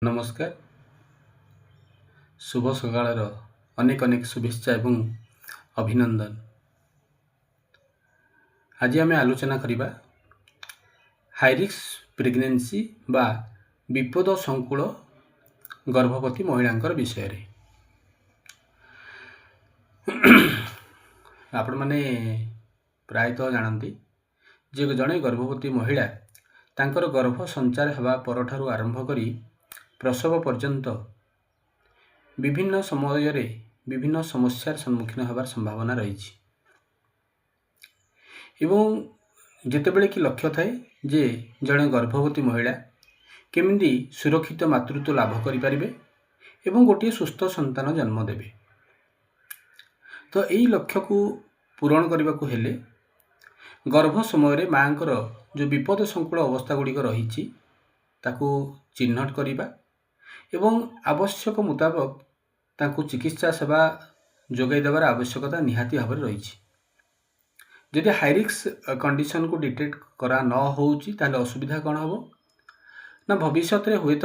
ନମସ୍କାର। ଶୁଭ ସକାଳର ଅନେକ ଅନେକ ଶୁଭେଚ୍ଛା ଏବଂ ଅଭିନନ୍ଦନ। ଆଜି ଆମେ ଆଲୋଚନା କରିବା ହାଇରିସ୍କ ପ୍ରେଗନେନ୍ସି ବା ବିପଦ ସଂକୁଳ ଗର୍ଭବତୀ ମହିଳାଙ୍କର ବିଷୟରେ। ଆପଣମାନେ ପ୍ରାୟତଃ ଜାଣନ୍ତି ଯେ ଜଣେ ଗର୍ଭବତୀ ମହିଳା ତାଙ୍କର ଗର୍ଭ ସଞ୍ଚାର ହେବା ପରଠାରୁ ଆରମ୍ଭ କରି ପ୍ରସବ ପର୍ଯ୍ୟନ୍ତ ବିଭିନ୍ନ ସମୟରେ ବିଭିନ୍ନ ସମସ୍ୟାର ସମ୍ମୁଖୀନ ହେବାର ସମ୍ଭାବନା ରହିଛି ଏବଂ ଯେତେବେଳେ କି ଲକ୍ଷ୍ୟ ଥାଏ ଯେ ଜଣେ ଗର୍ଭବତୀ ମହିଳା କେମିତି ସୁରକ୍ଷିତ ମାତୃତ୍ୱ ଲାଭ କରିପାରିବେ ଏବଂ ଗୋଟିଏ ସୁସ୍ଥ ସନ୍ତାନ ଜନ୍ମ ଦେବେ। ତ ଏହି ଲକ୍ଷ୍ୟକୁ ପୂରଣ କରିବାକୁ ହେଲେ ଗର୍ଭ ସମୟରେ ମାଙ୍କର ଯେଉଁ ବିପଦ ସଂକୁଳ ଅବସ୍ଥା ଗୁଡ଼ିକ ରହିଛି ତାକୁ ଚିହ୍ନଟ କରିବା ଏବଂ ଆବଶ୍ୟକ ମୁତାବକ ତାଙ୍କୁ ଚିକିତ୍ସା ସେବା ଯୋଗାଇ ଦେବାର ଆବଶ୍ୟକତା ନିହାତି ଭାବରେ ରହିଛି। ଯଦି ହାଇରିସ୍କ କଣ୍ଡିସନକୁ ଡିଟେକ୍ଟ କରା ନ ହେଉଛି ତାହେଲେ ଅସୁବିଧା କ'ଣ ହେବ ନା ଭବିଷ୍ୟତରେ ହୁଏତ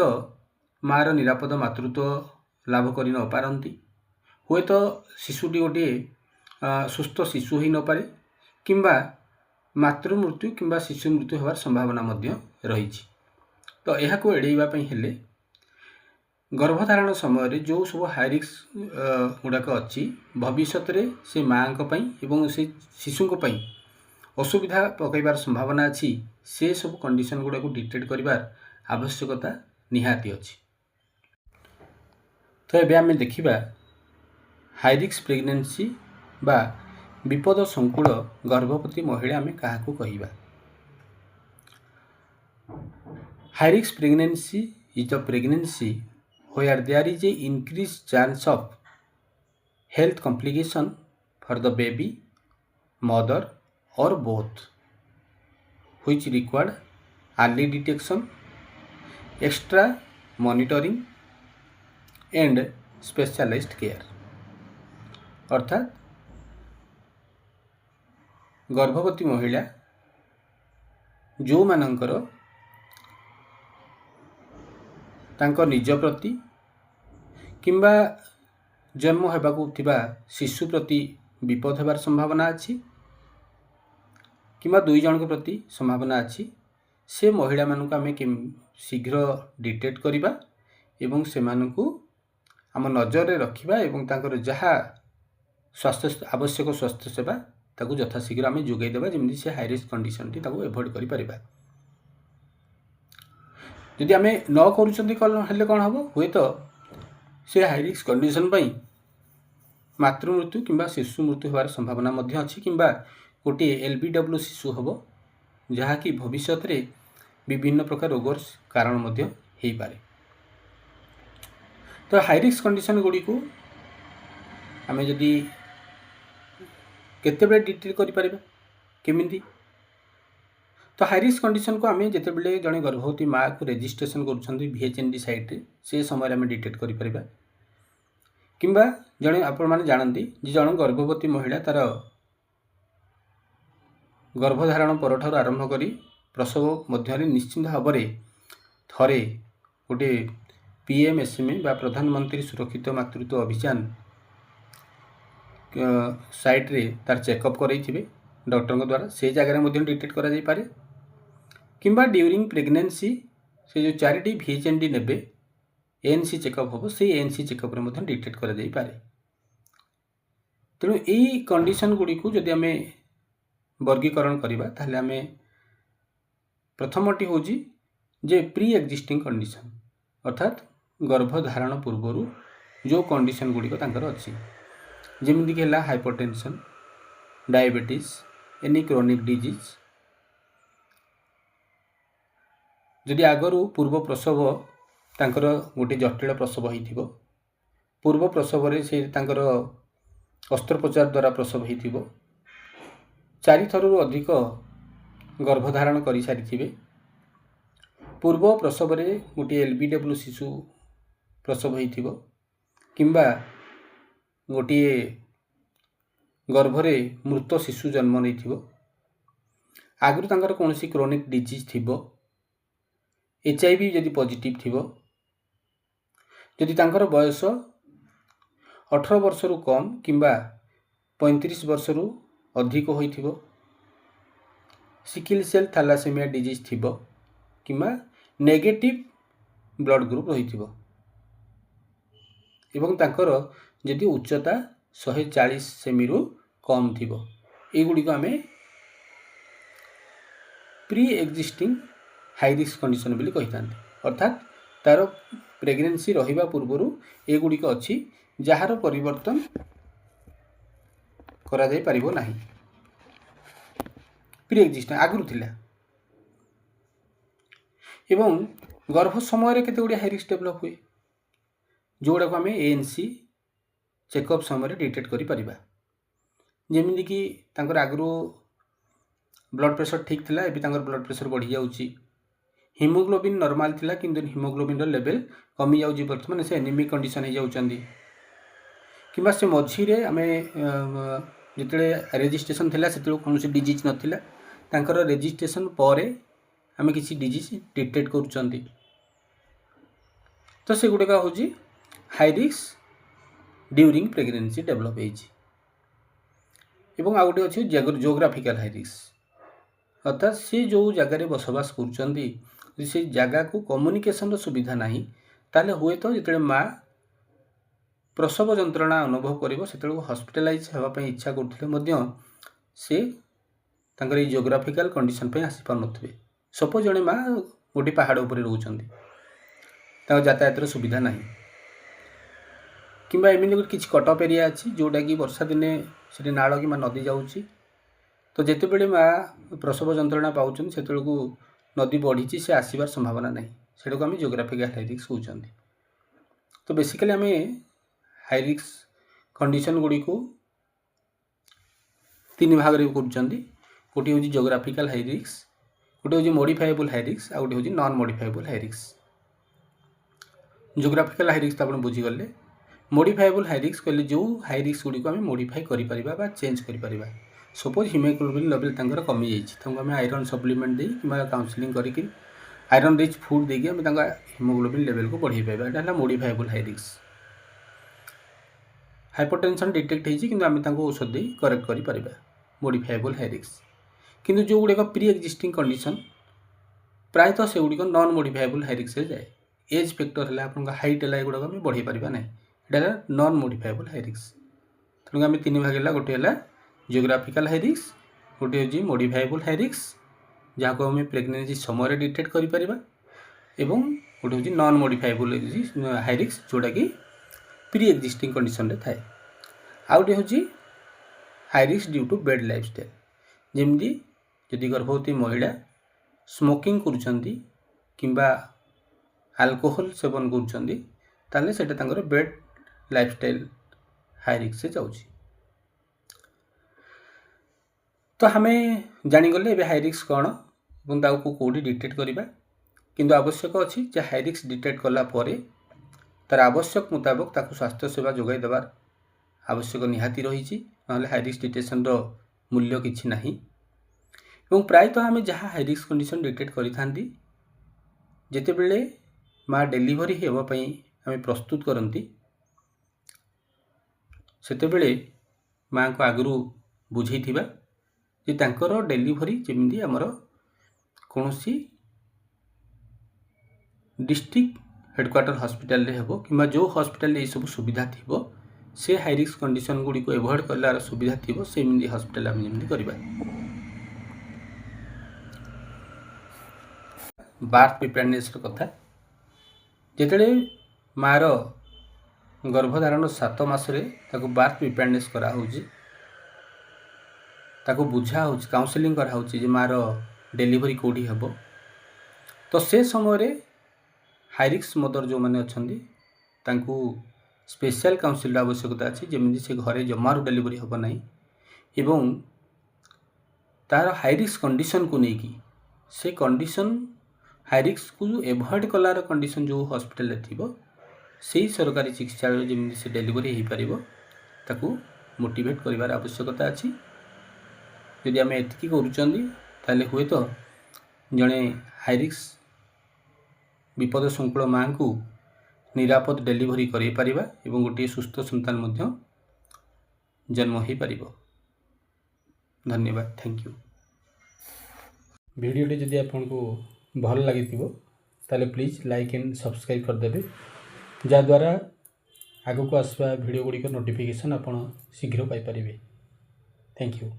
ମାର ନିରାପଦ ମାତୃତ୍ୱ ଲାଭ କରି ନପାରନ୍ତି, ହୁଏତ ଶିଶୁଟି ଗୋଟିଏ ସୁସ୍ଥ ଶିଶୁ ହୋଇନପାରେ କିମ୍ବା ମାତୃ ମୃତ୍ୟୁ କିମ୍ବା ଶିଶୁ ମୃତ୍ୟୁ ହେବାର ସମ୍ଭାବନା ମଧ୍ୟ ରହିଛି। ତ ଏହାକୁ ଏଡ଼େଇବା ପାଇଁ ହେଲେ ଗର୍ଭଧାରଣ ସମୟରେ ଯେଉଁ ସବୁ ହାଇରିସ୍କ ଗୁଡ଼ାକ ଅଛି ଭବିଷ୍ୟତରେ ସେ ମାଙ୍କ ପାଇଁ ଏବଂ ସେ ଶିଶୁଙ୍କ ପାଇଁ ଅସୁବିଧା ପକାଇବାର ସମ୍ଭାବନା ଅଛି, ସେ ସବୁ କଣ୍ଡିସନ ଗୁଡ଼ାକୁ ଡିଟେକ୍ଟ କରିବାର ଆବଶ୍ୟକତା ନିହାତି ଅଛି। ତ ଏବେ ଆମେ ଦେଖିବା ହାଇରିସ୍କ ପ୍ରେଗନେନ୍ସି ବା ବିପଦ ସଂକୁଳ ଗର୍ଭବତୀ ମହିଳା ଆମେ କାହାକୁ କହିବା। High risk pregnancy is the pregnancy where there is a increased chance of health complication for the baby, mother or both, which required early detection, extra monitoring and specialized care। अर्थात गर्भवती महिला जो मानकर तांको निज प्रति किंबा जन्म हेबाकु थिबा शिशु प्रति विपद हेबार संभावना अछि किंबा दुई जन प्रति संभावना अछि, से महिला मानक आमे शीघ्र डिटेक्ट करिबा एवं से मानकु आम नजर रे रखिबा एवं तांकर जहा स्वास्थ्य आवश्यक स्वास्थ्य सेवा ताकू यथाशीघ्र आमे जोगाई देबा जेमि से हाई रिस्क कंडीशन टी ताकू एवॉइड करि परिबा। यदि आमे न करूछंती हेले कोन हबो, हुए तो से हाई रिस्क कंडीशन पई मातृ मृत्यु किंबा शिशु मृत्यु होबार संभावना मध्य अछि किंबा गोटे एलबीडब्ल्यू शिशु हबो जहा कि भविष्य रे विभिन्न प्रकार रोगर कारण मध्य हेई पारे। तो हाई रिस्क कंडीशन गुडी को आमे जदि केते बेले डिटेक्ट करि परिबा केमिति, तो हाई रिस्क कंडीशन को आमे जेते बेले जने गर्भवती माँ को रजिस्ट्रेशन करूछंती VHND साइट रे से समय आमे डिटेक्ट करि परिबा किंबा जने आपण माने जानंती जे जने गर्भवती महिला तार गर्भधारण परठार आरंभ करी प्रसव मध्य निश्चिंत भाव में थरे गोटे PMSME बा प्रधानमंत्री सुरक्षित मातृत्व अभियान साइट रे तार चेकअप करैथिबे डॉक्टर द्वारा, से जगह में डिटेक्ट करा जाई पारे किंबा ड्यूरिंग प्रेगनेंसी से जो 4टी VHND नेबे ANC चेकअप हम से ANC चेकअप रे डिटेक्ट करा जाई पारे। तेणु यही कंडीशन गुडी को जदि आमे वर्गीकरण करिबा ताहले आमे प्रथमटी होजी जे प्री एक्जिस्टिंग कंडीशन, अर्थात गर्भधारण पूर्वरु जो कंडीशन गुडी को तांकर अछि जेमिति कि हला hypertension, diabetes, any chronic disease. जदि आगरु पूर्व प्रसव तांकर गोटे जटिल प्रसव होइथिबो, पूर्व प्रसव रे से तांकर अस्त्रोपचार द्वारा प्रसव होइथिबो, 4 थरु अधिक गर्भधारण करि सारिथिबे, पूर्व प्रसव रे गोटे एलबीडब्ल्यू शिशु प्रसव होइथिबो किंबा गोटे गर्भरे मृत शिशु जन्म नैथिबो, आगरु तांकर कोनोसी क्रोनिक डिजीज थिबो, HIV जदि पॉजिटिव थिबो ଯଦି ତାଙ୍କର ବୟସ 18 ବର୍ଷରୁ କମ୍ କିମ୍ବା 35 ବର୍ଷରୁ ଅଧିକ ହୋଇଥିବ, ସିକିଲ୍ ସେଲ୍ ଥାଲାସେମିଆ ଡିଜିଜ୍ ଥିବ କିମ୍ବା ନେଗେଟିଭ୍ ବ୍ଲଡ଼ ଗ୍ରୁପ୍ ରହିଥିବ ଏବଂ ତାଙ୍କର ଯଦି ଉଚ୍ଚତା 140 ସେମିରୁ କମ୍ ଥିବ, ଏଗୁଡ଼ିକୁ ଆମେ pre existing high risk condition ବୋଲି କହିଥାନ୍ତି। ଅର୍ଥାତ୍ ତାର ପ୍ରେଗନେନ୍ସି ରହିବା ପୂର୍ବରୁ ଏଗୁଡ଼ିକ ଅଛି ଯାହାର ପରିବର୍ତ୍ତନ କରାଯାଇପାରିବ ନାହିଁ। ପ୍ରି ଏକ୍ଜିଷ୍ଟିଂ ଆଗରୁ ଥିଲା ଏବଂ ଗର୍ଭ ସମୟରେ କେତେ ଗୁଡ଼ିଏ ହାଇ ରିସ୍କ ଡେଭଲପ୍ ହୁଏ, ଯେଉଁଗୁଡ଼ାକୁ ଆମେ ANC ଚେକଅପ୍ ସମୟରେ ଡିଟେକ୍ଟ କରିପାରିବା। ଯେମିତିକି ତାଙ୍କର ଆଗରୁ ବ୍ଲଡ଼ ପ୍ରେସର ଠିକ୍ ଥିଲା, ଏବେ ତାଙ୍କର ବ୍ଲଡ଼ ପ୍ରେସର ବଢ଼ିଯାଉଛି। ହିମୋଗ୍ଲୋବିନ୍ ନର୍ମାଲ ଥିଲା କିନ୍ତୁ ହିମୋଗ୍ଲୋବିନ୍ର ଲେଭେଲ୍ କମିଯାଉଛି, ବର୍ତ୍ତମାନ ସେ ଏନିମିକ୍ କଣ୍ଡିସନ୍ ହେଇଯାଉଛନ୍ତି। କିମ୍ବା ସେ ମଝିରେ ଆମେ ଯେତେବେଳେ ରେଜିଷ୍ଟ୍ରେସନ୍ ଥିଲା ସେତେବେଳେ କୌଣସି ଡିଜିଜ୍ ନଥିଲା, ତାଙ୍କର ରେଜିଷ୍ଟ୍ରେସନ୍ ପରେ ଆମେ କିଛି ଡିଜିଜ୍ ଡିଟେକ୍ଟ କରୁଛନ୍ତି। ତ ସେଗୁଡ଼ିକ ହେଉଛି high risk during pregnancy develop ହେଇଛି। ଏବଂ ଆଉ ଗୋଟେ ଅଛି ଜିଓଗ୍ରାଫିକାଲ୍ ହାଇ ରିସ୍କ, ଅର୍ଥାତ୍ ସେ ଯେଉଁ ଜାଗାରେ ବସବାସ କରୁଛନ୍ତି ଯଦି ସେ ଜାଗାକୁ କମ୍ୟୁନିକେସନ୍ର ସୁବିଧା ନାହିଁ, ତାହେଲେ ହୁଏତ ଯେତେବେଳେ ମା ପ୍ରସବ ଯନ୍ତ୍ରଣା ଅନୁଭବ କରିବ ସେତେବେଳକୁ ହସ୍ପିଟାଲାଇଜ୍ ହେବା ପାଇଁ ଇଚ୍ଛା କରୁଥିଲେ ମଧ୍ୟ ସେ ତାଙ୍କର ଏଇ ଜିଓଗ୍ରାଫିକାଲ୍ କଣ୍ଡିସନ୍ ପାଇଁ ଆସିପାରୁନଥିବେ। ସପୋଜ୍ ଜଣେ ମା ଗୋଟିଏ ପାହାଡ଼ ଉପରେ ରହୁଛନ୍ତି, ତାଙ୍କ ଯାତାୟାତର ସୁବିଧା ନାହିଁ, କିମ୍ବା ଏମିତି କିଛି କଟଅଫ୍ ଏରିଆ ଅଛି ଯେଉଁଟାକି ବର୍ଷା ଦିନେ ସେଠି ନାଳ କିମ୍ବା ନଦୀ ଯାଉଛି, ତ ଯେତେବେଳେ ମା ପ୍ରସବ ଯନ୍ତ୍ରଣା ପାଉଛନ୍ତି ସେତେବେଳକୁ ନଦୀ ବଢ଼ିଛି, ସେ ଆସିବାର ସମ୍ଭାବନା ନାହିଁ, ସେଟାକୁ ଆମେ ଜିଓଗ୍ରାଫିକାଲ୍ ହାଇ ରିସ୍କ କହୁଛନ୍ତି। ତ ବେସିକାଲି ଆମେ ହାଇ ରିସ୍କ କଣ୍ଡିସନ୍ ଗୁଡ଼ିକୁ 3 ଭାଗରେ କରୁଛନ୍ତି। ଗୋଟିଏ ହେଉଛି ଜିଓଗ୍ରାଫିକାଲ୍ ହାଇ ରିସ୍କ, ଗୋଟିଏ ହେଉଛି ମଡ଼ିଫାଏବୁଲ୍ ହାଇ ରିସ୍କ, ଆଉ ଗୋଟିଏ ହେଉଛି non modifiable high risk. Geographical high risk ଆପଣ ବୁଝିଗଲେ। ମଡ଼ିଫାଏବୁଲ୍ ହାଇ ରିସ୍କ କହିଲେ ଯେଉଁ ହାଇ ରିସ୍କ ଗୁଡ଼ିକୁ ଆମେ ମଡ଼ିଫାଏ କରିପାରିବା ବା ଚେଞ୍ଜ କରିପାରିବା। ସପୋଜ୍ ହିମୋଗ୍ଲୋବିନ୍ ଲେଭେଲ୍ ତାଙ୍କର କମିଯାଇଛି, ତାଙ୍କୁ ଆମେ ଆଇରନ୍ ସପ୍ଲିମେଣ୍ଟ ଦେଇ କିମ୍ବା କାଉନସିଲିଂ କରିକି ଆଇରନ୍ ରିଚ୍ ଫୁଡ୍ ଦେଇକି ଆମେ ତାଙ୍କ ହିମୋଗ୍ଲୋବିନ୍ ଲେଭେଲ୍କୁ ବଢ଼େଇ ପାରିବା, ଏଇଟା ହେଲା ମଡ଼ିଫାଏବୁଲ୍ ହାଇ ରିସ୍କ। ହାଇପରଟେନସନ୍ ଡିଟେକ୍ଟ ହେଇଛି କିନ୍ତୁ ଆମେ ତାଙ୍କୁ ଔଷଧ ଦେଇ କରେକ୍ଟ କରିପାରିବା, ମଡ଼ିଫାଏବୁଲ୍ ହାଇ ରିସ୍କ। କିନ୍ତୁ ଯେଉଁଗୁଡ଼ିକ ପ୍ରି ଏକ୍ଜିଷ୍ଟିଂ କଣ୍ଡିସନ୍ ପ୍ରାୟତଃ ସେଗୁଡ଼ିକ ନନ୍ ମଡ଼ିଫାଏବୁଲ୍ ହାଇ ରିସ୍କରେ ଯାଏ। ଏଜ୍ ଫ୍ୟାକ୍ଟର ହେଲା, ଆପଣଙ୍କ ହାଇଟ୍ ହେଲା, ଏଗୁଡ଼ାକ ଆମେ ବଢ଼େଇ ପାରିବା ନାହିଁ, ଏଇଟା ହେଲା ନନ୍ ମଡ଼ିଫାଏବୁଲ୍ ହାଇ ରିସ୍କ। ତେଣୁ ଆମେ 3 ଭାଗ ହେଲା, ଗୋଟିଏ ହେଲା ଜିଓଗ୍ରାଫିକାଲ୍ ହାଇ ରିସ୍କ, ଗୋଟିଏ ହେଉଛି ମଡ଼ିଫାଏବୁଲ୍ ହାଇ ରିସ୍କ ଯାହାକୁ ଆମେ ପ୍ରେଗନେନ୍ସି ସମୟରେ ଡିଟେକ୍ଟ କରିପାରିବା, ଏବଂ ଗୋଟିଏ ହେଉଛି ନନ୍ ମଡ଼ିଫାଏବୁଲ୍ ହାଇ ରିସ୍କ ଯେଉଁଟାକି ପ୍ରି ଏକ୍ଜିଷ୍ଟିଂ କଣ୍ଡିସନ୍ରେ ଥାଏ। ଆଉ ଗୋଟିଏ ହେଉଛି high risk due to bed lifestyle, ଯେମିତି ଯଦି ଗର୍ଭବତୀ ମହିଳା ସ୍ମୋକିଂ କରୁଛନ୍ତି କିମ୍ବା ଆଲକୋହଲ ସେବନ କରୁଛନ୍ତି, ତାହେଲେ ସେଇଟା ତାଙ୍କର ବେଡ୍ ଲାଇଫଷ୍ଟାଇଲ୍ ହାଇ ରିସ୍କରେ ଯାଉଛି। ତ ଆମେ ଜାଣିଗଲେ ଏବେ ହାଇ ରିସ୍କ କ'ଣ ଏବଂ ତାକୁ କେଉଁଠି ଡିଟେକ୍ଟ କରିବା। କିନ୍ତୁ ଆବଶ୍ୟକ ଅଛି ଯେ ହାଇ ରିସ୍କ ଡିଟେକ୍ଟ କଲା ପରେ ତାର ଆବଶ୍ୟକ ମୁତାବକ ତାକୁ ସ୍ୱାସ୍ଥ୍ୟ ସେବା ଯୋଗାଇ ଦେବାର ଆବଶ୍ୟକ ନିହାତି ରହିଛି, ନହେଲେ ହାଇ ରିସ୍କ ଡିଟେକ୍ସନ୍ର ମୂଲ୍ୟ କିଛି ନାହିଁ। ଏବଂ ପ୍ରାୟତଃ ଆମେ ଯାହା ହାଇ ରିସ୍କ କଣ୍ଡିସନ୍ ଡିଟେକ୍ଟ କରିଥାନ୍ତି, ଯେତେବେଳେ ମା ଡେଲିଭରି ହେବା ପାଇଁ ଆମେ ପ୍ରସ୍ତୁତ କରନ୍ତି ସେତେବେଳେ ମାଆଙ୍କୁ ଆଗରୁ ବୁଝେଇଥିବା ଯେ ତାଙ୍କର ଡେଲିଭରି ଯେମିତି ଆମର କୌଣସି ଡିଷ୍ଟ୍ରିକ୍ଟ ହେଡ଼କ୍ୱାର୍ଟର ହସ୍ପିଟାଲରେ ହେବ କିମ୍ବା ଯେଉଁ ହସ୍ପିଟାଲରେ ଏସବୁ ସୁବିଧା ଥିବ, ସେ ହାଇ ରିସ୍କ କଣ୍ଡିସନ୍ ଗୁଡ଼ିକୁ ଏଭଏଡ଼ କରିବାର ସୁବିଧା ଥିବ, ସେମିତି ହସ୍ପିଟାଲ ଆମେ ଯେମିତି କରିବା। ବାର୍ଥ ପ୍ରିପେୟାରନେସ୍ର କଥା, ଯେତେବେଳେ ମାଆର ଗର୍ଭଧାରଣ 7 ମାସରେ ତାକୁ ବାର୍ଥ ପ୍ରିପେୟାରନେସ୍ କରାହେଉଛି, ତାକୁ ବୁଝା ହେଉଛି, କାଉନସିଲିଂ କରାହେଉଛି ଯେ ମାଆର ଡେଲିଭରି କେଉଁଠି ହେବ, ତ ସେ ସମୟରେ ହାଇ ରିସ୍କ ମଦର ଯେଉଁମାନେ ଅଛନ୍ତି ତାଙ୍କୁ ସ୍ପେଶାଲ କାଉନସିଲର ଆବଶ୍ୟକତା ଅଛି, ଯେମିତି ସେ ଘରେ ଜମାରୁ ଡେଲିଭରି ହେବ ନାହିଁ ଏବଂ ତାର ହାଇ ରିସ୍କ କଣ୍ଡିସନକୁ ନେଇକି ସେ କଣ୍ଡିସନ୍ ହାଇ ରିସ୍କକୁ ଏଭଏଡ଼ କଲାର କଣ୍ଡିସନ୍ ଯେଉଁ ହସ୍ପିଟାଲରେ ଥିବ, ସେହି ସରକାରୀ ଚିକିତ୍ସାଳୟରେ ଯେମିତି ସେ ଡେଲିଭରି ହୋଇପାରିବ ତାକୁ ମୋଟିଭେଟ୍ କରିବାର ଆବଶ୍ୟକତା ଅଛି। ଯଦି ଆମେ ଏତିକି କରୁଛନ୍ତି ତାହେଲେ ହୁଏତ ଜଣେ ହାଇ ରିସ୍କ ବିପଦ ସଂକୁଳ ମାଆଙ୍କୁ निरापद डेलीवरी करेई परिबा एवं गोटे सुस्थ संतान मध्य जन्म हो पारिबो। धन्यवाद। Thank you. वीडियोटी जदि आपको भल लगी ताले प्लीज लाइक एंड सब्सक्राइब करदे जहाद्वारा आगक आसवा वीडियो गुड़िक नोटिफिकेशन आप शीघ्र पाइपर। Thank you.